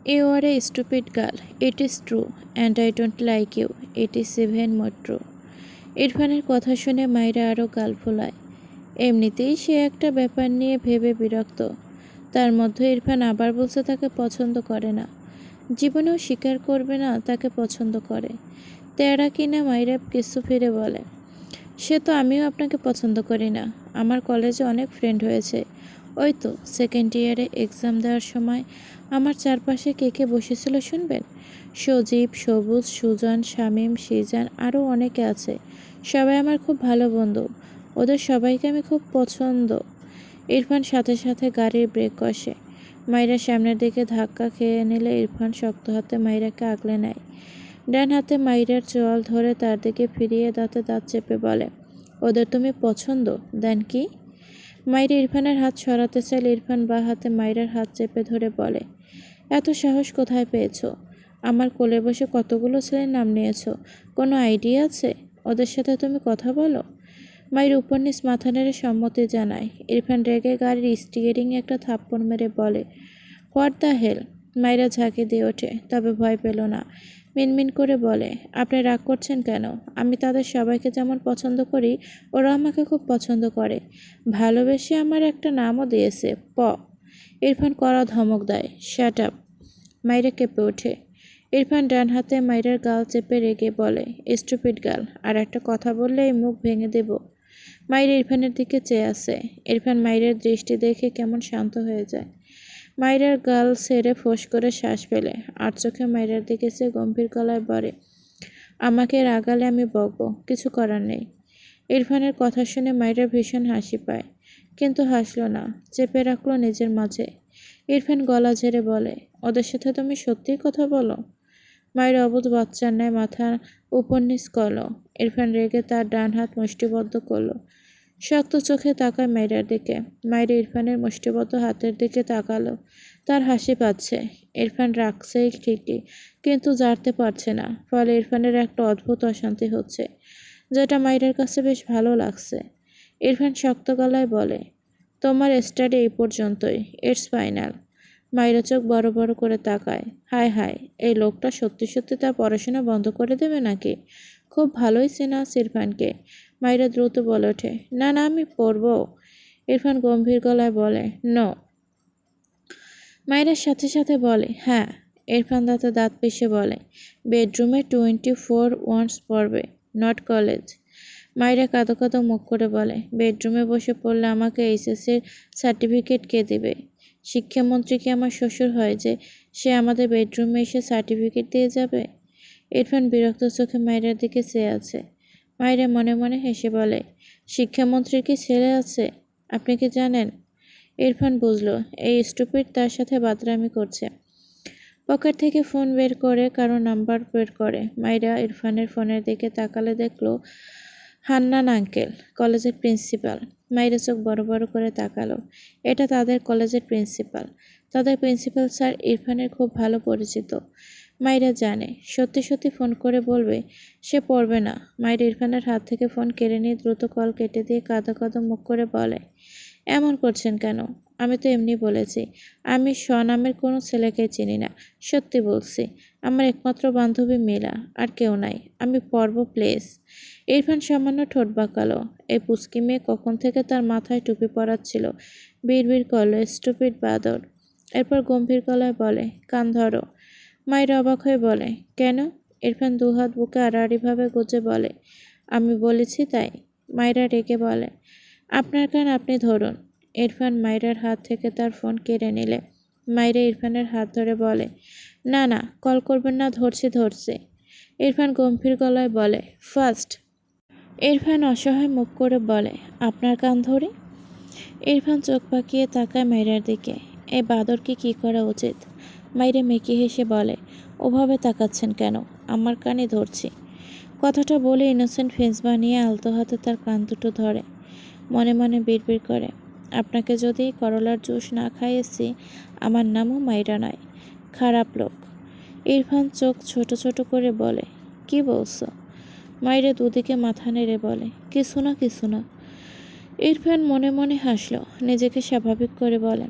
You are a stupid girl. It is true. And I don't like you. It is even more true. ইরফানের কথা শুনে মাইরা আরও গাল ফোলায়। এমনিতেই সে একটা ব্যাপার নিয়ে ভেবে বিরক্ত। তার মধ্যে ইরফান আবার বলছে তাকে পছন্দ করে না, জীবনেও স্বীকার করবে না তাকে পছন্দ করে। তেরা কিনা মাইরা কিছু ফিরে বলে, সে তো আমিও আপনাকে পছন্দ করি না। আমার কলেজে অনেক ফ্রেন্ড হয়েছে। ওই তো সেকেন্ড ইয়ারে এক্সাম দেওয়ার সময় আমার চারপাশে কে কে বসেছিল শুনবেন? সজীব, সবুজ, সুজন, শামীম, সিজান, আরও অনেকে আছে। সবাই আমার খুব ভালো বন্ধু। ওদের সবাইকে আমি খুব পছন্দ। ইরফান সাথে সাথে গাড়ির ব্রেক কষে। মাইরা সামনের দিকে ধাক্কা খেয়ে নিলে ইরফান শক্ত হাতে মাইরাকে আগলে নেয়। ডান হাতে মাইরার চোয়াল ধরে তার দিকে ফিরিয়ে দাঁতে দাঁত চেপে বলে, ওদের তুমি পছন্দ দেন কি? মাইরা ইরফানের হাত সরাতে চাইলে ইরফান বাঁ হাতে মাইরার হাত চেপে ধরে বলে, এত সাহস কোথায় পেয়েছ? আমার কোলে বসে কতগুলো ছেলের নাম নিয়েছ, কোনো আইডিয়া আছে? ওদের সাথে তুমি কথা বলো। মাইর উপর নিচ মাথা নেড়ে সম্মতি জানায়। ইরফান রেগে গাড়ির স্টিয়ারিংয়ে একটা থাপ্পড় মেরে বলে, হোয়াট দ্য হেল? মাইরা ঝাঁকি দিয়ে ওঠে, তবে ভয় পেল না। মিনমিন করে বলে, আপনি রাগ করছেন কেন? আমি তাদের সবাইকে যেমন পছন্দ করি, ওরা আমাকে খুব পছন্দ করে। ভালোবেসে আমার একটা নামও দিয়েছে, প। ইরফান কড়া ধমক দেয়, শ্যাট আপ। মাইরা কেঁপে ওঠে। ইরফান ডান হাতে মাইরার গাল চেপে রেগে বলে, স্টুপিড গার্ল, আর একটা কথা বললে এই মুখ ভেঙে দেব। মাইরা ইরফানের দিকে চেয়ে আছে। ইরফান মাইরার দৃষ্টি দেখে কেমন শান্ত হয়ে যায়। মাইরার গাল ছেড়ে ফোঁস করে শ্বাস ফেলে আর চোখে মাইরার দিকে চেয়ে গম্ভীর গলায় বলে, আমাকে রাগালে আমি বকবো, কিছু করার নেই। ইরফানের কথা শুনে মাইরা ভীষণ হাসি পায়, কিন্তু হাসল না, চেপে রাখলো নিজের মাঝে। ইরফান গলা ঝেড়ে বলে, ওদের সাথে তুমি সত্যিই কথা বলো? মায়ের অবুঝ বাচ্চার ন্যায় মাথা উপর নিচ করলো। ইরফান রেগে তার ডান হাত মুষ্টিবদ্ধ করলো। শক্ত চোখে তাকায় মাইরার দিকে। মাইরা ইরফানের মুষ্টিবদ্ধ হাতের দিকে তাকালো। তার হাসি পাচ্ছে। ইরফান রাখছেই ঠিকই, কিন্তু জারতে পারছে না। ফলে ইরফানের একটা অদ্ভুত অশান্তি হচ্ছে, যেটা মাইরার কাছে বেশ ভালো লাগছে। ইরফান শক্ত গলায় বলে, তোমার স্টাডি এই পর্যন্তই, ইটস ফাইনাল। মাইরা চোখ বড় বড় করে তাকায়। হায় হায়, এই লোকটা সত্যি সত্যি তার পড়াশোনা বন্ধ করে দেবে নাকি? খুব ভালোই চেনা ইরফানকে। মাইরা দ্রুত বলে ওঠে, না না, আমি পড়ব। ইরফান গম্ভীর গলায় বলে, নো। মাইরার সাথে সাথে বলে, হ্যাঁ। ইরফান দাঁতে দাঁত পিষে বলে, বেডরুমে 24 ওয়ান্স পড়বে, নট কলেজ। মাইরা কাঁদো কাঁদো মুখ করে বলে, বেডরুমে বসে পড়লে আমাকে এইচএসসির সার্টিফিকেট কে দেবে? শিক্ষামন্ত্রী কি আমার শ্বশুর হয় যে সে আমাদের বেডরুমে এসে সার্টিফিকেট দিয়ে যাবে? ইরফান বিরক্ত চোখে মাইরার দিকে চেয়ে আছে। মাইরা মনে মনে হেসে বলে, শিক্ষামন্ত্রীর কি ছেলে আছে? আপনি কি জানেন? ইরফান বুঝলো এই স্টুপিড তার সাথে বাদরামি করছে। পকেট থেকে ফোন বের করে কারো নাম্বার বের করে। মাইরা ইরফানের ফোনের দিকে তাকালে দেখলো হান্নান আঙ্কেল, কলেজের প্রিন্সিপাল। মাইরা চোখ বড় বড় করে তাকালো। এটা তাদের কলেজের প্রিন্সিপাল। তাদের প্রিন্সিপাল স্যার ইরফানের খুব ভালো পরিচিত। মাইরা জানে সত্যি সত্যি ফোন করে বলবে সে পড়বে না। মাইরা ইরফানের হাত থেকে ফোন কেড়ে নিয়ে দ্রুত কল কেটে দিয়ে কাঁদো কাঁদো মুখ করে বলে, এমন করছেন কেন? আমি তো এমনি বলেছি, আমি স্বনামের কোনো ছেলেকে চিনি না। সত্যি বলছি, আমার একমাত্র বান্ধবী মিলা, আর কেউ নাই। আমি পড়ব প্লেস। ইরফান সামান্য ঠোঁট বাঁকালো। এই পুচকি মেয়ে কখন থেকে তার মাথায় টুপি পরাচ্ছিল। বিড়বিড় করলো, স্টুপিড বাদর। এরপর গম্ভীর গলায় বলে, কান ধরো। মায়ের অবাক হয়ে বলে, কেন? ইরফান দুহাত বুকে আড়াআড়িভাবে গুজে বলে, আমি বলেছি তাই। মায়েরা রেগে বলে, আপনার কান আপনি ধরুন। ইরফান মাইরার হাত থেকে তার ফোন কেড়ে নিলে মাইরা ইরফানের হাত ধরে বলে, না না, কল করবেন না, ধরছি। ইরফান গম্ভীর গলায় বলে, ফার্স্ট। ইরফান অসহায় মুখ করে বলে, আপনার কান ধরি? ইরফান চোখ পাকিয়ে তাকায় মাইরার দিকে। এই বাদরকে কি করা উচিত? মাইরা মেকি হেসে বলে, ওভাবে তাকাচ্ছেন কেন? আমার কানে ধরছি। কথাটা বলে ইনোসেন্ট ফেস বানিয়ে আলতো হাতে তার কান দুটো ধরে। মনে মনে বিড়বিড় করে, আপনাকে যদি করলার জুস না খাইয়েছি, আমার নামও মাইরা নয়। খারাপ লোক। ইরফান চোখ ছোট ছোট করে বলে, কি বলছো? মাইরা দুদিকে মাথা নেড়ে বলে, কিছু না। ইরফান মনে মনে হাসলো। নিজেকে স্বাভাবিক করে বলে,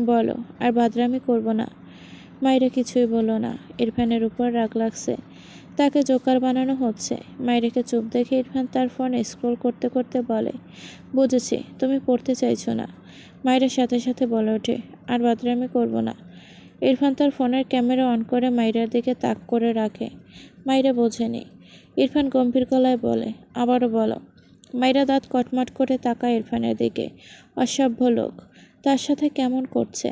বলো, আর বাদরামি করব না। মাইরা কিছুই বলল না। ইরফানের উপর রাগ লাগছে, তাকে জোকার বানানো হচ্ছে। মাইরাকে চুপ দেখে ইরফান তার ফোন স্ক্রল করতে করতে বলে, বুঝেছি তুমি পড়তে চাইছো না। মাইরার সাথে সাথে বলে ওঠে, আর বাদরামি করব না। ইরফান তার ফোনের ক্যামেরা অন করে মাইরার দিকে তাক করে রাখে। মাইরা বোঝেনি। ইরফান গম্ভীর গলায় বলে, আবারও বলো। মাইরা দাঁত কটমট করে তাকায় ইরফানের দিকে। অসভ্য লোক, তার সাথে কেমন করছে।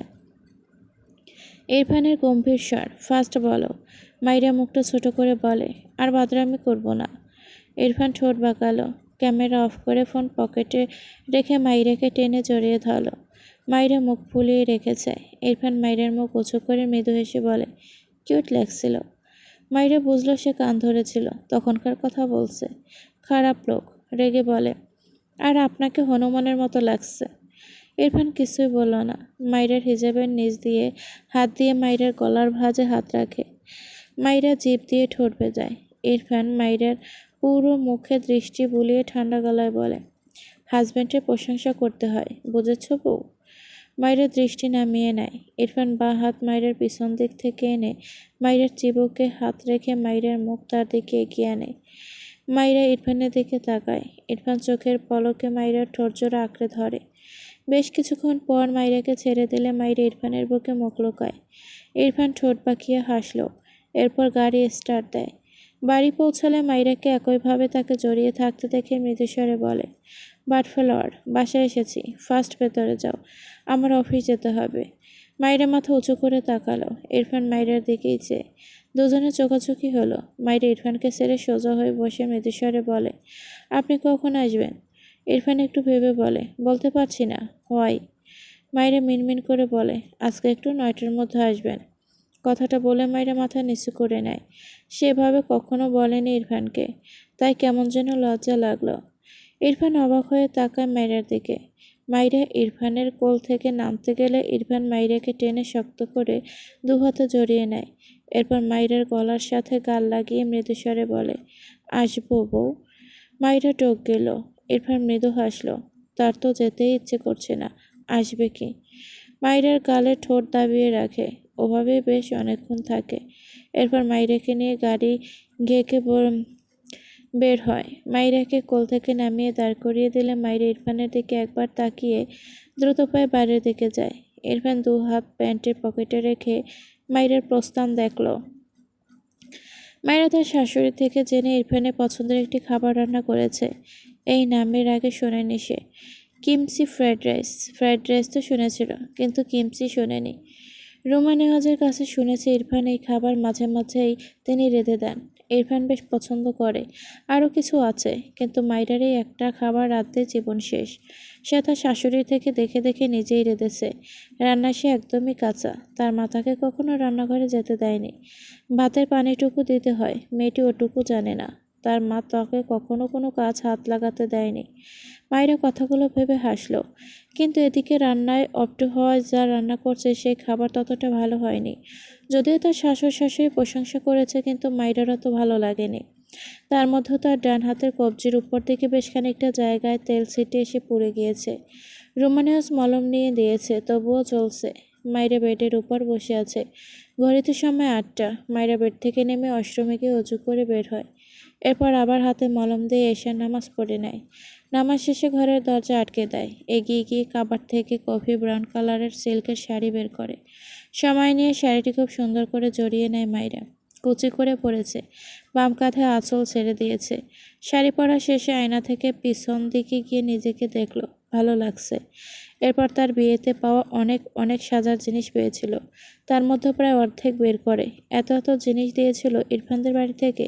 ইরফানের গম্ভীর স্বর, ফার্স্ট বলো। মাইরা মুখটা ছোট করে বলে, আর বাদরামি করব না। ইরফান ঠোঁট বাঁকালো, ক্যামেরা অফ করে ফোন পকেটে রেখে মাইরাকে টেনে জড়িয়ে ধরল। মাইরা মুখ ফুলিয়ে রেখেছে। ইরফান মাইরার মুখ উঁচু করে মৃদু হেসে বলে, কিউট লাগছিল। মাইরা বুঝলো সে কান ধরেছিল, তখনকার কথা বলছে। খারাপ লোক, রেগে বলে, আর আপনাকে হনুমানের মতো লাগছে। ইরফান কিছুই বলল না। মাইরার হিজাবের নিচ দিয়ে হাত দিয়ে মাইরার গলার ভাঁজে হাত রাখে। মাইরা জিভ দিয়ে ঠোঁট ভেজায়। ইরফান মাইরার পুরো মুখে দৃষ্টি বুলিয়ে ঠান্ডা গলায় বলে, হাজব্যান্ডের প্রশংসা করতে হয়, বুঝেছ বউ? মাইরা দৃষ্টি নামিয়ে নেয়। ইরফান বাঁ হাত মাইরার পিছন দিক থেকে এনে মাইরার চিবুকে হাত রেখে মাইরার মুখ তার দিকে এগিয়ে আনে। মাইরা ইরফানের দিকে তাকায়। ইরফান চোখের পলকে মাইরার ঠোঁটজোড়া আঁকড়ে ধরে। বেশ কিছুক্ষণ পর মাইরাকে ছেড়ে দিলে মাইরা ইরফানের বুকে মুখ লুকায়। ইরফান ঠোঁট পাকিয়ে হাসল। এরপর গাড়ি স্টার্ট দেয়। বাড়ি পৌঁছালে মাইরাকে একইভাবে তাকে জড়িয়ে থাকতে দেখে মৃদুস্বরে বলে, বাটফেলোয়ার, বাসায় এসেছি, ফার্স্ট ভেতরে যাও, আমার অফিস যেতে হবে। মাইরা মাথা উঁচু করে তাকালো। ইরফান মাইরার দিকেই চেয়ে। দুজনে চোখাচোখি হলো। মাইরা ইরফানকে ছেড়ে সোজা হয়ে বসে মৃদুস্বরে বলে, আপনি কখন আসবেন? ইরফান একটু ভেবে বলে, বলতে পারছি না। হোয়াই? মাইরা মিনমিন করে বলে, আজকে একটু 9টার মধ্যে আসবেন। কথাটা বলে মাইরা মাথা নিচু করে নেয়। সেভাবে কখনো বলেনি ইরফানকে, তাই কেমন যেন লজ্জা লাগলো। ইরফান অবাক হয়ে তাকায় মাইরার দিকে। মাইরা ইরফানের কোল থেকে নামতে গেলে ইরফান মাইরাকে টেনে শক্ত করে দুহাতে জড়িয়ে নেয়। এরপর মাইরার গলার সাথে গাল লাগিয়ে মৃদুস্বরে বলে, আসবো বউ? মাইরা টক গেল। ইরফান মৃদু হাসলো। তার তো যেতেই ইচ্ছে করছে না, আসবে কি? মাইরার গালে ঠোঁট দাবিয়ে রাখে। ওভাবেই বেশ অনেকক্ষণ থাকে। এরপর মাইরাকে নিয়ে গাড়ি ঘেঁকে বের হয়। মাইরাকে কোল থেকে নামিয়ে দাঁড় করিয়ে দিলে মাইরা ইরফানের দিকে একবার তাকিয়ে দ্রুত পায়ে বাড়ির দিকে যায়। ইরফান দু হাত প্যান্টের পকেটে রেখে মাইরার প্রস্থান দেখল। মাইরা তার শাশুড়ি থেকে জেনে ইরফানের পছন্দের একটি খাবার রান্না করেছে। এই নামের আগে শোনেনি সে। Kimchi fried rice. Fried rice তো শুনেছিল, কিন্তু কিমচি শোনেনি। রুমা নেওয়াজের কাছে শুনেছে ইরফান এই খাবার মাঝে মাঝেই তিনি রেঁধে দেন। ইরফান বেশ পছন্দ করে। আরও কিছু আছে, কিন্তু মাইরার এই একটা খাবার রাঁধতে জীবন শেষ। সে তার শাশুড়ি থেকে দেখে দেখে নিজেই রেঁধেছে। রান্না সে একদমই কাঁচা। তার মাতাকে কখনো রান্নাঘরে যেতে দেয়নি। ভাতের পানিটুকু দিতে হয়, মেয়েটি ওটুকু জানে না। তার মা তাকে কখনো কোনো কাজ হাত লাগাতে দেয়নি। মায়েরা কথাগুলো ভেবে হাসলো। কিন্তু এদিকে রান্নায় অপটু হওয়ায় যা রান্না করছে সেই খাবার ততটা ভালো হয়নি। যদিও তার শাশুড়ি প্রশংসা করেছে, কিন্তু মায়েরারও তো ভালো লাগেনি। তার মধ্যে তার ডান হাতের কবজির উপর দিকে বেশ খানিকটা জায়গায় তেল ছিটে এসে পুড়ে গিয়েছে। রোমানিয়াস মলম নিয়ে দিয়েছে, তবুও চলছে। মাইরা বেডের উপর বসে আছে। ঘড়িতে সময় 8টা। মাইরা বেড থেকে নেমে অষ্টমে গিয়ে অজু করে বের হয়। এরপর আবার হাতে মলম দিয়ে এশার নামাজ পড়ে নেয়। নামাজ শেষে ঘরের দরজা আটকে দেয়। এগিয়ে গিয়ে কাবাড থেকে কফি ব্রাউন কালারের সিল্কের শাড়ি বের করে। সময় নিয়ে শাড়িটি খুব সুন্দর করে জড়িয়ে নেয় মাইরা। কুচি করে পরেছে, বাম কাঁধে আঁচল ছেড়ে দিয়েছে। শাড়ি পরা শেষে আয়না থেকে পিছন দিকে গিয়ে নিজেকে দেখলো, ভালো লাগছে। এরপর তার বিয়েতে পাওয়া অনেক অনেক সাজার জিনিস পেয়েছিল। তার মধ্যে প্রায় অর্ধেক বের করে। এত এত জিনিস দিয়েছিল ইরফানদের বাড়ি থেকে।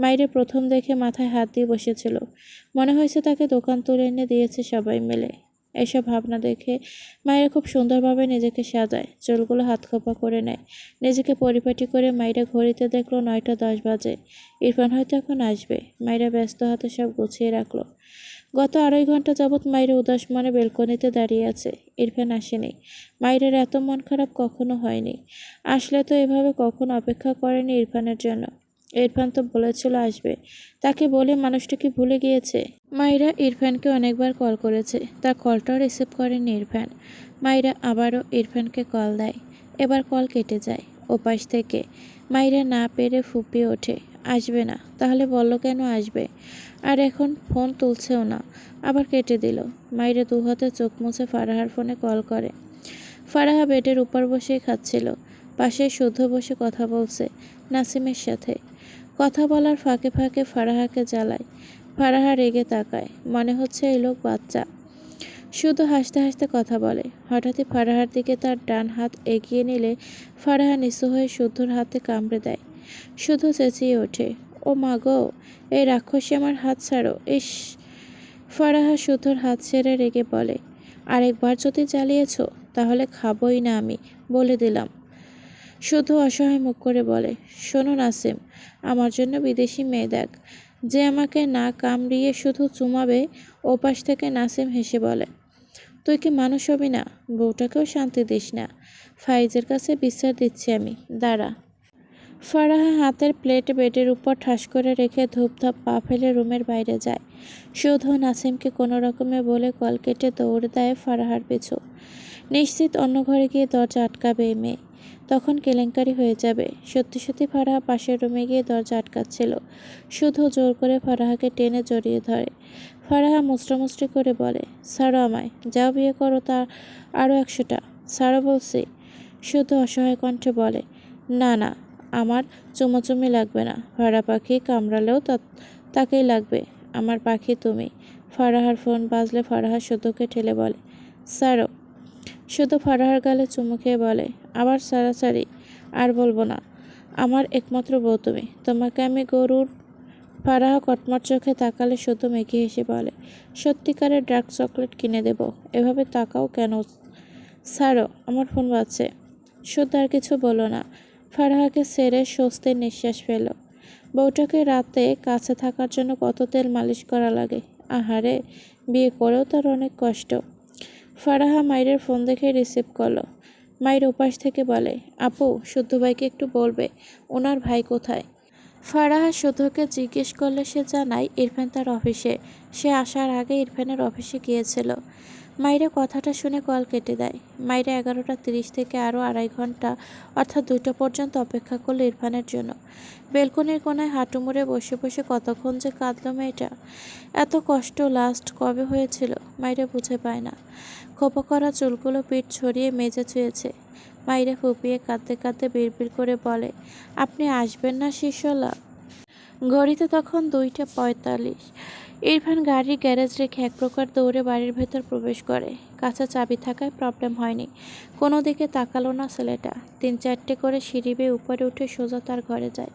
মাইরে প্রথম দেখে মাথায় হাত দিয়ে বসেছিল। মনে হয়েছে তাকে দোকান তুলে এনে দিয়েছে সবাই মিলে। এসব ভাবনা দেখে মায়েরা খুব সুন্দরভাবে নিজেকে সাজায়, চুলগুলো হাত খোপা করে নেয়। নিজেকে পরিপাটি করে মাইরা ঘড়িতে দেখলো 9টা 10 বাজে। ইরফান হয়তো এখন আসবে। মাইরা ব্যস্ত হাতে সব গুছিয়ে রাখলো। গত 2.5 ঘন্টা যাবৎ মাইরা উদাস মনে বেলকনিতে দাঁড়িয়ে আছে। ইরফান আসেনি। মাইরার এত মন খারাপ কখনো হয়নি। আসলে তো এভাবে কখনো অপেক্ষা করেনি ইরফানের জন্য। ইরফান তো বলেছিল আসবে। তাকে বলে মানুষটা কি ভুলে গিয়েছে? মাইরা ইরফানকে অনেকবার কল করেছে, তার কলটাও রিসিভ করেনি ইরফান। মাইরা আবারও ইরফানকে কল দেয়। এবার কল কেটে যায়। ওপাশ থেকে। মাইরা না পেরে ফুপিয়ে ওঠে। আসবে না? তাহলে বলল কেন আসবে? আর এখন ফোন তুলছেও না, আবার কেটে দিল। মাইরা দুহাতে চোখ মুছে ফারাহার ফোনে কল করে। ফারাহা বেডের উপর বসেই খাচ্ছিল। পাশে শুদ্ধ বসে কথা বলছে নাসিমের সাথে। কথা বলার ফাঁকে ফাঁকে ফারাহাকে জ্বালায়। ফারাহা রেগে তাকায়, মনে হচ্ছে এই লোক বাচ্চা। শুধু হাসতে হাসতে কথা বলে। হঠাৎই ফারাহার দিকে তার ডান হাত এগিয়ে নিলে ফারাহা নিচু হয়ে শুদ্ধর হাতে কামড়ে দেয়। শুধু চেঁচিয়ে ওঠে, ও মা গো, এই রাক্ষসী আমার হাত ছাড়ো, ইস। ফারাহা শুদ্ধর হাত ছেড়ে রেগে বলে, আরেকবার যদি চালিয়েছ তাহলে খাবই না আমি, বলে দিলাম। শুধু অসহায় মুখ করে বলে, শোনো নাসিম, আমার জন্য বিদেশি মেয়ে দেখ, যে আমাকে না কামড়িয়ে শুধু চুমাবে। ওপাশ থেকে নাসিম হেসে বলে, তুই কি মানুষ হবি না? বউটাকেও শান্তি দিস না। ফাইজের কাছে বিচার দিচ্ছি আমি, দাঁড়া। ফারাহা হাতের প্লেট বেডের উপর ঠাস করে রেখে ধূপধাপ পা ফেলে রুমের বাইরে যায়। শুধু নাসিমকে কোনো রকমে বলে কল কেটে দৌড় দেয় ফারাহার পিছু। নিশ্চিত অন্য ঘরে গিয়ে দরজা আটকাবে এই মেয়ে, তখন কেলেঙ্কারি হয়ে যাবে। সত্যি সত্যি ফারাহা পাশের রুমে গিয়ে দরজা আটকাচ্ছিল। শুধু জোর করে ফারাহাকে টেনে জড়িয়ে ধরে। ফারাহা মুচড়ামুচড়ি করে বলে, ছাড়ো আমায়, যাও বিয়ে করো তা আরও 100টা, ছাড়ো বলছি। শুধু অসহায় কণ্ঠে বলে, না না, আমার চুমাচুমি লাগবে না। ফারা পাখি কামড়ালেও তাকেই লাগবে। আমার পাখি তুমি। ফারাহার ফোন বাজলে ফারাহা শুধুকে ঠেলে বলে, ছাড়ো। শুধু ফারাহার গালে চুমু খেয়ে বলে, আবার সারাসারি, আর বলবো না। আমার একমাত্র বউ তুমি, তোমাকে আমি গরুর। ফারাহা কটমট চোখে তাকালে শুধু মেঘে হেসে বলে, সত্যিকারের ডার্ক চকলেট কিনে দেব। এভাবে তাকাও কেন? ছাড়ো, আমার ফোন বাজছে। শুদ্ধ আর কিছু বলো না। ফারাহাকে ছেড়ে স্বস্তির নিঃশ্বাস ফেল। বউটাকে রাতে কাছে থাকার জন্য কত তেল মালিশ করা লাগে। আহারে, বিয়ে করেও তার অনেক কষ্ট। ফারাহা মাইরের ফোন দেখে রিসিভ করলো। মাইর উপাস থেকে বলে, আপু, শুদ্ধ ভাইকে একটু বলবে ওনার ভাই কোথায়। ফারাহা শুদ্ধকে জিজ্ঞেস করলে সে জানায় ইরফান তার অফিসে। সে আসার আগে ইরফানের অফিসে গিয়েছিল। মাইরা কথাটা শুনে কল কেটে দেয়। মাইরা 11:30 থেকে আরও 2.5 ঘন্টা অর্থাৎ 2টা পর্যন্ত অপেক্ষা করলো ইরফানের জন্য। বেলকনির কোনায় হাঁটু মুড়ে বসে বসে কতক্ষণ যে কাঁদলো মেয়েটা। এত কষ্ট লাস্ট কবে হয়েছিল মাইরা বুঝে পায় না। খোপা করা চুলগুলো পিঠ ছড়িয়ে মেজে ছুঁয়েছে। মাইরা ফুপিয়ে কাঁদতে কাঁদতে বিড়বিড় করে বলে, আপনি আসবেন না শিশলা? ঘড়িতে তখন 2টা 45। ইরফান গাড়ি গ্যারেজ রেখে এক প্রকার দৌড়ে বাড়ির ভেতর প্রবেশ করে। কাছে চাবি থাকায় প্রবলেম হয়নি। কোনো দিকে তাকালো না ছেলেটা। 3-4টে করে সিঁড়ি বেয়ে উপরে উঠে সোজা তার ঘরে যায়।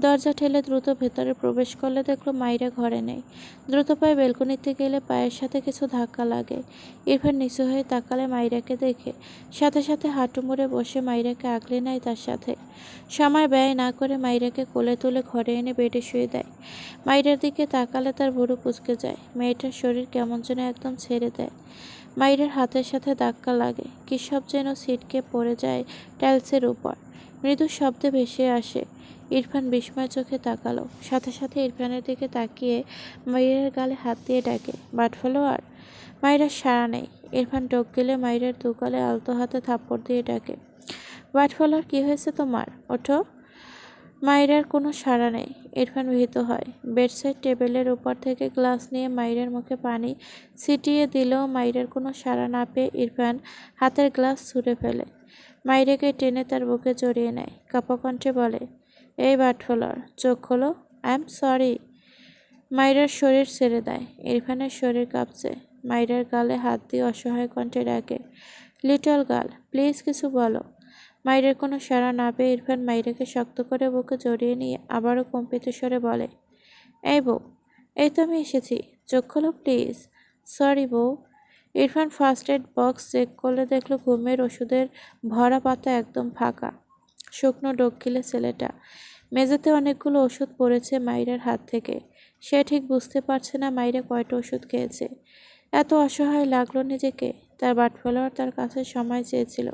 দরজা ঠেলে দ্রুত ভেতরে প্রবেশ করলে দেখলো মাইরা ঘরে নেই। দ্রুত পায়ে বেলকনিতে গেলে পায়ের সাথে কিছু ধাক্কা লাগে। ইরফান নিচু হয়ে তাকালে মাইরাকে দেখে সাথে সাথে হাঁটু মুড়ে বসে মাইরাকে আগলে নেয় তার সাথে। সময় ব্যয় না করে মাইরাকে কোলে তুলে ঘরে এনে বেডে শুয়ে দেয়। মাইরার দিকে তাকালে তার ভুরু কুঁচকে যায়। মেয়েটার শরীর কেমন যেন একদম ছেড়ে দেয়। মাইরার হাতের সাথে ধাক্কা লাগে, কী সব যেন ছিটকে পড়ে যায় টাইলসের উপর। মৃদু শব্দে ভেসে আসে। ইরফান বিস্ময় চোখে তাকালো। সাথে সাথে ইরফানের দিকে তাকিয়ে মাইরার গালে হাত দিয়ে ডাকে, বাটফলোয়ার। মাইরার সাড়া নেই। ইরফান ডোক গেলে মাইরার দু গালে আলতো হাতে থাপ্পড় দিয়ে ডাকে, বাটফলোয়ার, কি হয়েছে তোমার? ওঠো। মাইরার কোনো সাড়া নেই। ইরফান ভীত হয়। বেডসাইড টেবিলের উপর থেকে গ্লাস নিয়ে মাইরার মুখে পানি ছিটিয়ে দিলেও মাইরার কোনো সাড়া না পেয়ে ইরফান হাতের গ্লাস ছুঁড়ে ফেলে। মাইরাকে টেনে তার বুকে জড়িয়ে নেয়। কাঁপা কণ্ঠে বলে, এই বাটফলোয়ার, চোখ খোলো, আই এম সরি। মাইরার শরীর ছেড়ে দেয়। ইরফানের শরীর কাঁপছে। মাইরার গালে হাত দিয়ে অসহায় কণ্ঠে ডাকে, লিটল গার্ল, প্লিজ কিছু বলো। মাইরার কোনো সাড়া না পেয়ে ইরফান মাইরাকে শক্ত করে বুকে জড়িয়ে নিয়ে আবারও কম্পিত স্বরে বলে, এই বউ, এই তো আমি এসেছি, চোখ খোলো প্লিজ। সরি বউ। Irfan first aid box check করলে দেখলো ঘুমের ওষুধের ভরা পাতা একদম ফাঁকা। শুকনো ডোক গিলে ছেলেটা। মেঝেতে অনেকগুলো ওষুধ পড়েছে মাইরার হাত থেকে। সে ঠিক বুঝতে পারছে না মাইরা কয়টা ওষুধ খেয়েছে। এত অসহায় লাগলো নিজেকে। তার বাটফলোয়ার তার কাছে সময় চেয়েছিল,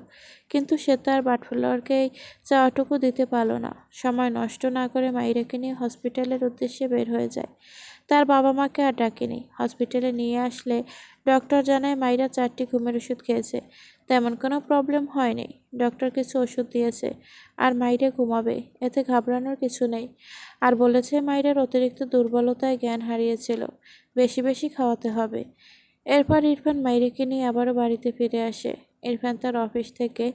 কিন্তু সে তার বাটফলোয়ারকেই চাওয়াটুকু দিতে পারল না। সময় নষ্ট না করে মাইরাকে নিয়ে হসপিটালের উদ্দেশ্যে বের হয়ে যায়। তার বাবা মাকে আর ডাকেনি। হসপিটালে নিয়ে আসলে ডক্টর জানায় মাইরা 4টি ঘুমের ওষুধ খেয়েছে। তেমন কোনো প্রবলেম হয়নি। ডক্টর কিছু ওষুধ দিয়েছে আর মাইরে ঘুমাবে, এতে ঘাবড়ানোর কিছু নেই। আর বলেছে মাইরার অতিরিক্ত দুর্বলতায় জ্ঞান হারিয়েছিল, বেশি বেশি খাওয়াতে হবে। এরপর ইরফান মাইরেকে নিয়ে আবারও বাড়িতে ফিরে আসে। ইরফান তার অফিস থেকে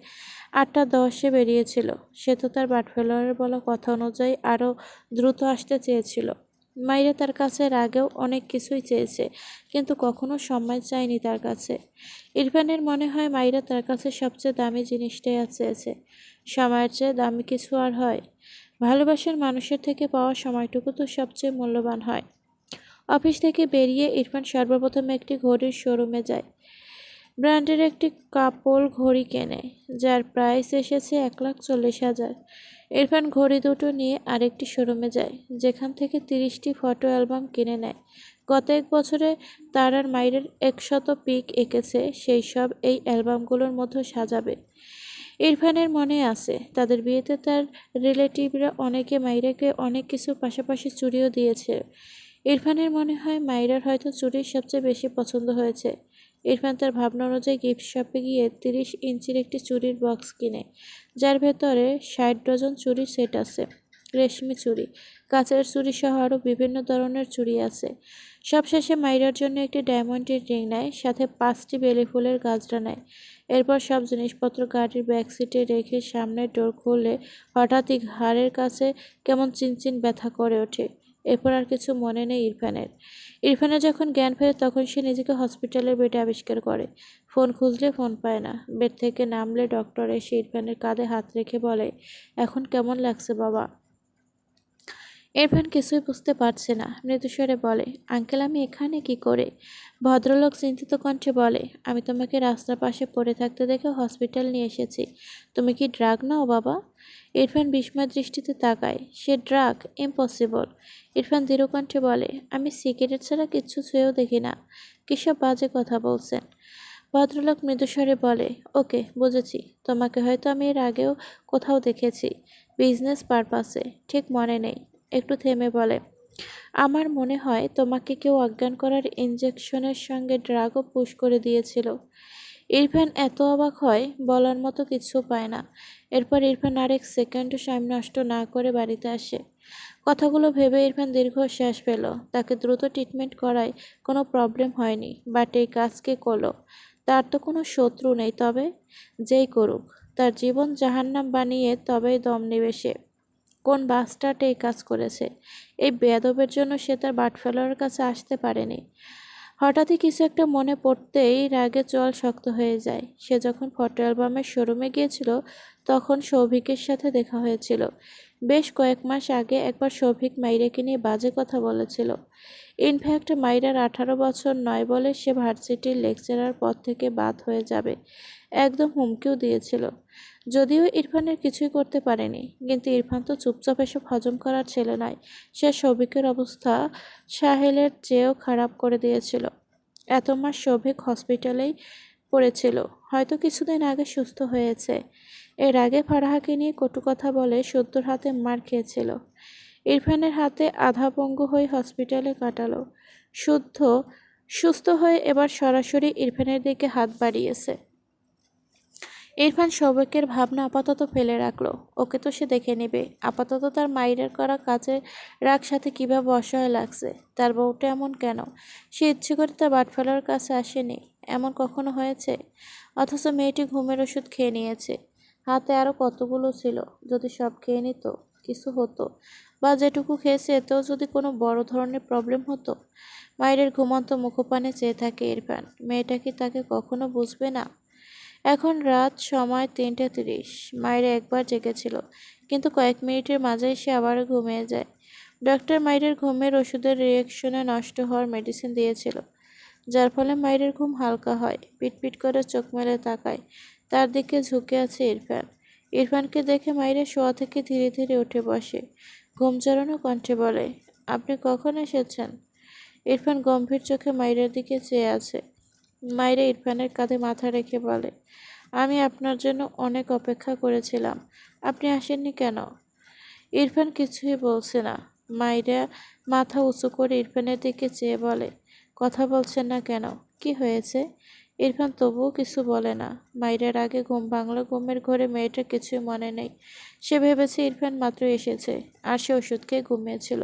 8টা 10-এ বেরিয়েছিল। সে তো তার বাটফেলোয়ারের বলা কথা অনুযায়ী আরও দ্রুত আসতে চেয়েছিল। মাইরা তার কাছে এর আগেও অনেক কিছুই চেয়েছে, কিন্তু কখনো সম্মান চায়নি তার কাছে। ইরফানের মনে হয় মাইরা তার কাছে সবচেয়ে দামি জিনিসটাই আর চেয়েছে। সময়ের চেয়ে দামি কিছু আর হয়? ভালোবাসার মানুষের থেকে পাওয়া সময়টুকু তো সবচেয়ে মূল্যবান হয়। অফিস থেকে বেরিয়ে ইরফান সর্বপ্রথম একটি ঘড়ির শোরুমে যায়। ব্র্যান্ডের একটি কাপড় ঘড়ি কেনে, যার প্রাইস এসেছে 1,40,000। ইরফান ঘড়ি দুটো নিয়ে আরেকটি শোরুমে যায়, যেখান থেকে 30টি ফটো অ্যালবাম কিনে নেয়। গত 1 বছরে তার আর মাইরের 100 পিক এঁকেছে, সেই সব এই অ্যালবামগুলোর মধ্যে সাজাবে। ইরফানের মনে আছে, তাদের বিয়েতে তার রিলেটিভরা অনেকে মাইরাকে অনেক কিছু পাশাপাশি চুড়িও দিয়েছে। ইরফানের মনে হয় মাইরার হয়তো চুড়ির সবচেয়ে বেশি পছন্দ হয়েছে। ইরফান তার ভাবনা অনুযায়ী গিফট শপে গিয়ে 30 ইঞ্চির একটি চুড়ির বক্স কিনে, যার ভেতরে 60 ডজন চুড়ির সেট আছে। রেশমি চুড়ি, কাচের চুড়ি সহ আরও বিভিন্ন ধরনের চুড়ি আছে। সবশেষে মাইরার জন্য একটি ডায়মন্ডের রিং নেয়, সাথে 5টি বেলি ফুলের গাজরা নেয়। এরপর সব জিনিসপত্র গাড়ির ব্যাক সিটে রেখে সামনের ডোর খুললে হঠাৎই ঘাড়ের কাছে কেমন চিনচিন ব্যথা করে ওঠে। এরপর আর কিছু মনে নেই ইরফানের। ইরফানের যখন জ্ঞান ফেরে তখন সে নিজেকে হসপিটালের বেডে আবিষ্কার করে। ফোন খুঁজলে ফোন পায় না। বেড থেকে নামলে ডক্টর এসে ইরফানের কাঁধে হাত রেখে বলে, এখন কেমন লাগছে বাবা? ইরফান কিছুই বুঝতে পারছে না, মৃদুস্বরে বলে, আঙ্কেল আমি এখানে কি করে? ভদ্রলোক চিন্তিত কণ্ঠে বলে, আমি তোমাকে রাস্তার পাশে পড়ে থাকতে দেখে হসপিটাল নিয়ে এসেছি। তুমি কি ড্রাগ নাও বাবা? ইরফান বিস্ময় দৃষ্টিতে তাকায়। সে ড্রাগ? ইম্পসিবল। ইরফান দৃঢ় কণ্ঠে বলে, আমি সিগারেট ছাড়া কিচ্ছু ছুঁয়েও দেখি না। কিসব বাজে কথা বলছেন? ভদ্রলোক মৃদুস্বরে বলে, ওকে বুঝেছি, তোমাকে হয়তো আমি এর আগেও কোথাও দেখেছি, বিজনেস পারপাসে, ঠিক মনে নেই। একটু থেমে বলে, আমার মনে হয় তোমাকে কেউ অজ্ঞান করার ইঞ্জেকশনের সঙ্গে ড্রাগও পুশ করে দিয়েছিল। ইরফান এত অবাক হয়, বলার মতো কিছু পায় না। এরপর ইরফান আরেক সেকেন্ডও টাইম নষ্ট না করে বাড়িতে আসে। কথাগুলো ভেবে ইরফান দীর্ঘশ্বাস পেল। তাকে দ্রুত ট্রিটমেন্ট করায় কোনো প্রবলেম হয়নি, বাট এই কাজ কে করলো? তার তো কোনো শত্রু নেই, তবে যেই করুক, তার জীবন জাহান্নাম বানিয়ে তবেই দম নেবে সে। কোন বাস্টার্ড এই কাজ করেছে? এই বেয়াদবের জন্য সে তার বাটফেলোয়ারের কাছে আসতে পারেনি। হঠাৎই কিছু একটা মনে পড়তেই রাগে চোয়াল শক্ত হয়ে যায়। সে যখন ফটো অ্যালবামের শোরুমে গিয়েছিল তখন সৌভিকের সাথে দেখা হয়েছিল। বেশ কয়েক মাস আগে একবার সৌভিক মাইরাকে নিয়ে বাজে কথা বলেছিল। ইনফ্যাক্ট মাইরার 18 বছর নয় বলে সে ভার্সিটির লেকচারার পদ থেকে বাদ হয়ে যাবে, একদম হুমকিও দিয়েছিল। যদিও ইরফানের কিছুই করতে পারেনি, কিন্তু ইরফান তো চুপচাপ এসব হজম করার ছেলে নয়। সে সৌভিকের অবস্থা সাহেলের চেয়েও খারাপ করে দিয়েছিল। এত মাস সৌভিক হসপিটালেই পড়েছিল, হয়তো কিছুদিন আগে সুস্থ হয়েছে। এর আগে ফারাহাকে নিয়ে কটু কথা বলে শুদ্ধর হাতে মার খেয়েছিল। ইরফানের হাতে আধা পঙ্গু হয়ে হসপিটালে কাটালো। শুদ্ধ সুস্থ হয়ে এবার সরাসরি ইরফানের দিকে হাত বাড়িয়েছে। ইরফান সৌভিকের ভাবনা আপাতত ফেলে রাখলো। ওকে তো সে দেখে নেবে। আপাতত তার মাইরের করা কাজের রাগ সাথে কিভাবে অসহায় লাগছে। তার বউটা এমন কেন? সে ইচ্ছে করে তার বাটফেলার কাছে আসেনি, এমন কখনো হয়েছে? অথচ মেয়েটি ঘুমের ওষুধ খেয়ে নিয়েছে। হাতে আরও কতগুলো ছিল। যদি সব খেয়ে নিত, কিছু হতো, বা যেটুকু খেয়েছে এতেও যদি কোনো বড় ধরনের প্রবলেম হতো। মায়ের ঘুমন্ত মুখপানে চেয়ে থাকে ইরফান। মেয়েটা কি তাকে কখনো বুঝবে না? এখন রাত, সময় 3:30। মায়েরা একবার জেগেছিল, কিন্তু কয়েক মিনিটের মাঝেই সে আবারও ঘুমিয়ে যায়। ডক্টর মায়ের ঘুমের ওষুধের রিয়েকশনে নষ্ট হওয়ার মেডিসিন দিয়েছিল, যার ফলে মায়ের ঘুম হালকা হয়। পিটপিট করে চোখ মেলে তাকায়। তার দিকে ঝুঁকে আছে ইরফান। ইরফানকে দেখে মায়ের শোয়া থেকে ধীরে ধীরে উঠে বসে। ঘুম জড়ানো কণ্ঠে বলে, আপনি কখন এসেছেন? ইরফান গম্ভীর চোখে মায়ের দিকে চেয়ে আছে। মায়েরা ইরফানের কাঁধে মাথা রেখে বলে, আমি আপনার জন্য অনেক অপেক্ষা করেছিলাম, আপনি আসেননি কেন? ইরফান কিছুই বলছে না। মায়েরা মাথা উঁচু করে ইরফানের দিকে চেয়ে বলে, কথা বলছেন না কেন? কি হয়েছে? ইরফান তবুও কিছু বলে না। মাইরার আগে ঘুম ভাঙল। ঘুমের ঘোরে মেয়েটার কিছুই মনে নেই। সে ভেবেছে ইরফান মাত্রই এসেছে, আর সে ওষুধ খেয়ে ঘুমিয়েছিল,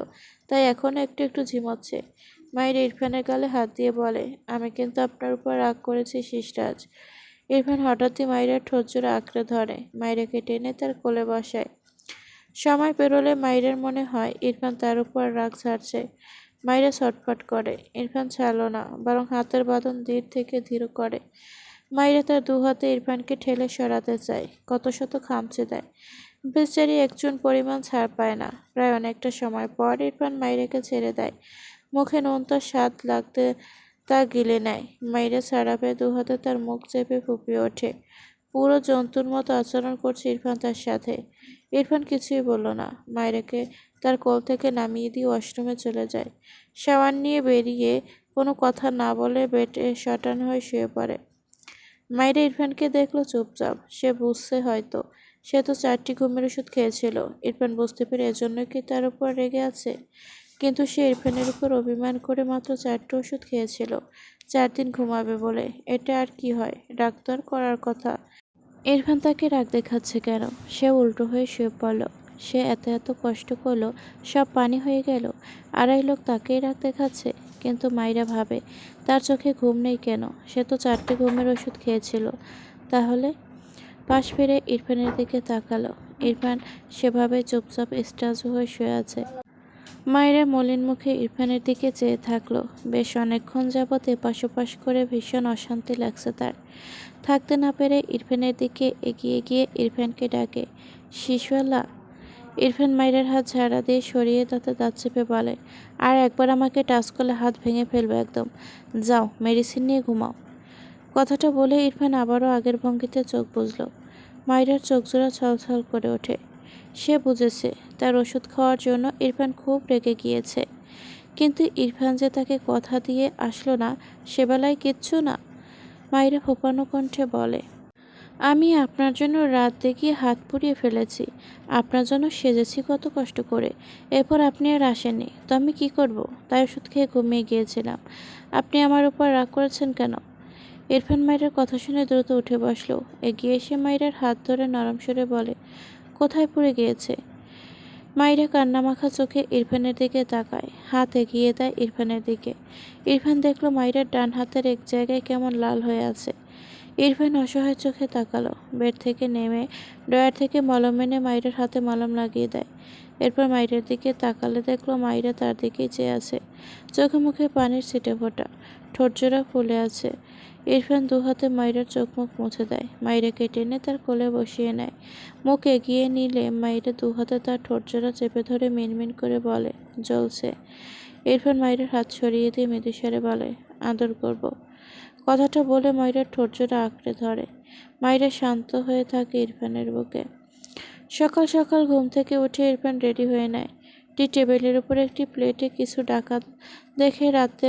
তাই এখনো একটু একটু ঝিমোচ্ছে। মাইরা ইরফানের গালে হাত দিয়ে বলে, আমি কিন্তু আপনার উপর রাগ করেছি শিসরাজ। ইরফান হঠাৎই মাইরার ঠোঁটজোড়া আঁকড়ে ধরে, মাইরাকে টেনে তার কোলে বসায়। সময় পেরোলে মাইরার মনে হয় ইরফান তার উপর রাগ ছাড়ছে। মাইরা ছটফট করে। ইরফান ছাড়ল না, বরং হাতের বাঁধন ধীর থেকে ধীর করে। মাইরা তার দু হাতে ইরফানকে ঠেলে সরাতে চায়, কত শত খামচে দেয়। বেচারি একচুন পরিমাণ ছাড় পায় না। প্রায় অনেকটা সময় পর ইরফান মাইরাকে ছেড়ে দেয়। মুখে নোনতা স্বাদ লাগতে তা গিলে নেয়। মাইরা ছাড়া পেয়ে দু হাতে তার মুখ চেপে ফুঁপিয়ে ওঠে। পুরো জন্তুর মতো আচরণ করছে ইরফান তার সাথে। ইরফান কিছুই বলল না। মাইরাকে তার কোল থেকে নামিয়ে দিয়ে ওয়াশরুমে চলে যায়। শাওয়ার নিয়ে বেরিয়ে কোনো কথা না বলে বেডে শটান হয়ে শুয়ে পড়ে। মাইরা ইরফানকে দেখলো চুপচাপ। সে বুঝছে হয়তো, সে তো 4টি ঘুমের ওষুধ খেয়েছিল। ইরফান বুঝতে পেরে এজন্যই কি তার উপর রেগে আছে। কিন্তু সে ইরফানের উপর অভিমান করে মাত্র 4টি ওষুধ খেয়েছিল, 4 দিন ঘুমাবে বলে। এটা আর কি হয়, ডাক্তার করার কথা। ইরফান তাকে রাগ দেখাচ্ছে কেন? সে উল্টো হয়ে শুয়ে পড়ল। সে এত এত কষ্ট করলো, সব পানি হয়ে গেল, আড়াই লোক তাকেই রাগ দেখাচ্ছে। কিন্তু মাইরা ভাবে, তার চোখে ঘুম নেই কেন? সে তো 4টি ঘুমের ওষুধ খেয়েছিল। তাহলে? পাশ ফিরে ইরফানের দিকে তাকালো। ইরফান সেভাবে চুপচাপ স্ট্যাচু হয়ে শুয়ে আছে। মায়েরা মলিন মুখে ইরফানের দিকে চেয়ে থাকলো। বেশ অনেকক্ষণ যাবৎ এপাশ ওপাশ করে ভীষণ অশান্তি লাগছে তার। থাকতে না পেরে ইরফানের দিকে এগিয়ে গিয়ে ইরফানকে ডাকে, শিশুয়ালা। ইরফান মাইরার হাত ঝাড়া দিয়ে সরিয়ে তাতে দাঁত চেপে বলে, আর একবার আমাকে টাচ করলে হাত ভেঙে ফেলবে একদম। যাও, মেডিসিন নিয়ে ঘুমাও। কথাটা বলে ইরফান আবারও আগের ভঙ্গিতে চোখ বুজল। মাইরার চোখজোড়া ছলছল করে ওঠে। সে বুঝেছে তার ওষুধ খাওয়ার জন্য ইরফান খুব রেগে গিয়েছে। কিন্তু ইরফান যে তাকে কথা দিয়ে আসলো না, সেবেলায় কিচ্ছু না। মাইরা ফোঁপানো কণ্ঠে বলে, আমি আপনার জন্য রাত দেখিয়ে হাত পুড়িয়ে ফেলেছি, আপনার জন্য সেজেছি কত কষ্ট করে। এরপর আপনি আর আসেননি, তো আমি কি করব? তাই ওষুধ খেয়ে ঘুমিয়ে গিয়েছিলাম। আপনি আমার উপর রাগ করেছেন কেন? ইরফান মাইরার কথা শুনে দ্রুত উঠে বসলো। এগিয়ে এসে মাইরার হাত ধরে নরম সুরে বলে, কোথায় পড়ে গিয়েছে? মাইরা কান্নামাখা চোখে ইরফানের দিকে তাকায়, হাত এগিয়ে দেয় ইরফানের দিকে। ইরফান দেখলো মাইরার ডান হাতের এক জায়গায় কেমন লাল হয়ে আছে। ইরফান অসহায় চোখে তাকালো। বেড থেকে নেমে ড্রয়ার থেকে মলম এনে মাইরার হাতে মলম লাগিয়ে দেয়। এরপর মাইরার দিকে তাকালে দেখলো মাইরা তার দিকেই চেয়ে আছে। চোখে মুখে পানির ছিটেফোঁটা, ঠোঁটজোড়া ফুলে আছে। ইরফান দু হাতে মাইরার চোখ মুখ মুছে দেয়। মাইরাকে টেনে তার কোলে বসিয়ে নেয়। মুখ এগিয়ে নিলে মাইরা দু হাতে তার ঠোঁটজোড়া চেপে ধরে মিনমিন করে বলে, জ্বলছে। ইরফান মাইরার হাত সরিয়ে দিয়ে মৃদুস্বরে বলে, আদর করব। কথাটা বলে মাইরার ঠোঁটজোড়া আঁকড়ে ধরে। মাইরা শান্ত হয়ে থাকে ইরফানের বুকে। সকাল সকাল ঘুম থেকে উঠে ইরফান রেডি হয়ে নেয়। টেবিলের উপর একটি প্লেটে কিছু ডাকাত দেখে রাতে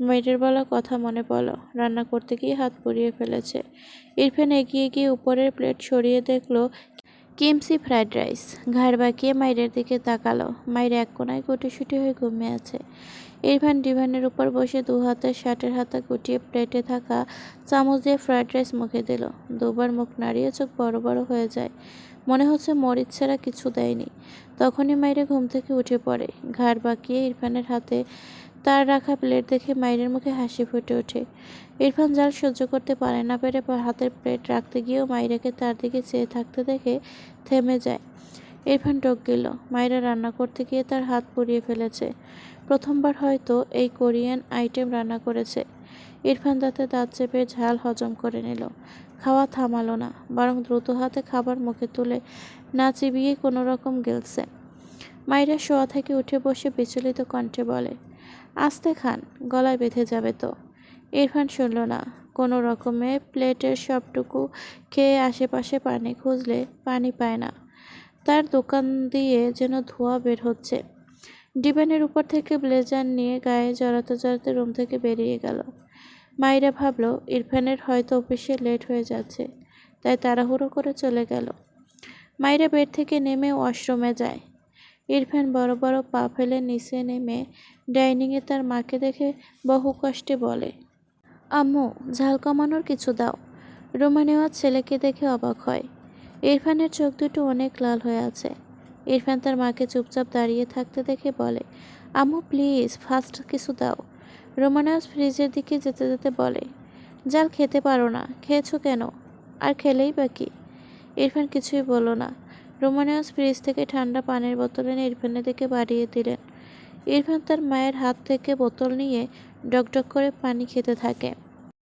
মেয়েটার বলা কথা মনে পড়ল। রান্না করতে গিয়ে হাত পুড়িয়ে ফেলেছে। ইরফান এগিয়ে গিয়ে উপরের প্লেট সরিয়ে দেখলো কিমসি ফ্রাইড রাইস। ঘাড় বাঁকিয়ে মাইরের দিকে তাকালো। মাইরা এক কোনায় গুটিসুটি হয়ে ঘুমিয়ে আছে। ইরফান ডিভানের উপর বসে দু হাতে শার্টের হাতা গুটিয়ে প্লেটে থাকা চামচ দিয়ে ফ্রাইড রাইস মুখে দিল। দুবার মুখ নাড়িয়ে চোখ বড় বড় হয়ে যায়। মনে হচ্ছে মরিচ ছাড়া কিছু দেয়নি। তখনই মাইরা ঘুম থেকে উঠে পড়ে। ঘাড় বাঁকিয়ে ইরফানের হাতে তার রাখা প্লেট দেখে মাইরের মুখে হাসি ফুটে ওঠে। ইরফান জাল সহ্য করতে পারে না পেরে হাতের প্লেট রাখতে গিয়েও মাইরাকে তার দিকে চেয়ে থাকতে দেখে থেমে যায়। ইরফান টক গেল। মাইরা রান্না করতে গিয়ে তার হাত পুড়িয়ে ফেলেছে। প্রথমবার হয়তো এই কোরিয়ান আইটেম রান্না করেছে। ইরফান দাঁতে দাঁত চেপে ঝাল হজম করে নিল। খাওয়া থামালো না, বরং দ্রুত হাতে খাবার মুখে তুলে না চিবিয়ে কোনো রকম গিলছে। মাইরা শোয়া থেকে উঠে বসে বিচলিত কণ্ঠে বলে, আস্তে খান, গলায় বেঁধে যাবে তো। ইরফান শুনল না। কোনো রকমে প্লেটের সবটুকু খেয়ে আশেপাশে পানি খুঁজলে পানি পায় না। তার দোকান দিয়ে যেন ধোঁয়া বের হচ্ছে। ডিভানের উপর থেকে ব্লেজার নিয়ে গায়ে জড়াতে জড়াতে রুম থেকে বেরিয়ে গেল। মাইরা ভাবল ইরফানের হয়তো অফিসে লেট হয়ে যাচ্ছে, তাই তাড়াহুড়ো করে চলে গেল। মাইরা বেড থেকে নেমে ওয়াশরুমে যায়। ইরফান বড় বড় পা ফেলে নিচে নেমে ডাইনিংয়ে তার মাকে দেখে বহু কষ্টে বলে, আম্মু, ঝাল কমানোর কিছু দাও। রোমা নেওয়াজ ছেলেকে দেখে অবাক হয়। ইরফানের চোখ দুটো অনেক লাল হয়ে আছে। ইরফান তার মাকে চুপচাপ দাঁড়িয়ে থাকতে দেখে বলে, আম্মু প্লিজ ফাস্ট কিছু দাও। রোমা নেওয়াজ ফ্রিজের দিকে যেতে যেতে বলে, জাল খেতে পারো না, খেয়েছো কেন? আর খেলেই বা কি? ইরফান কিছুই বলল না। রোমা নেওয়াজ ফ্রিজ থেকে ঠান্ডা পানির বোতল এনে ইরফানের দিকে বাড়িয়ে দিলেন। ইরফান তার মায়ের হাত থেকে বোতল নিয়ে ডকডক করে পানি খেতে থাকে।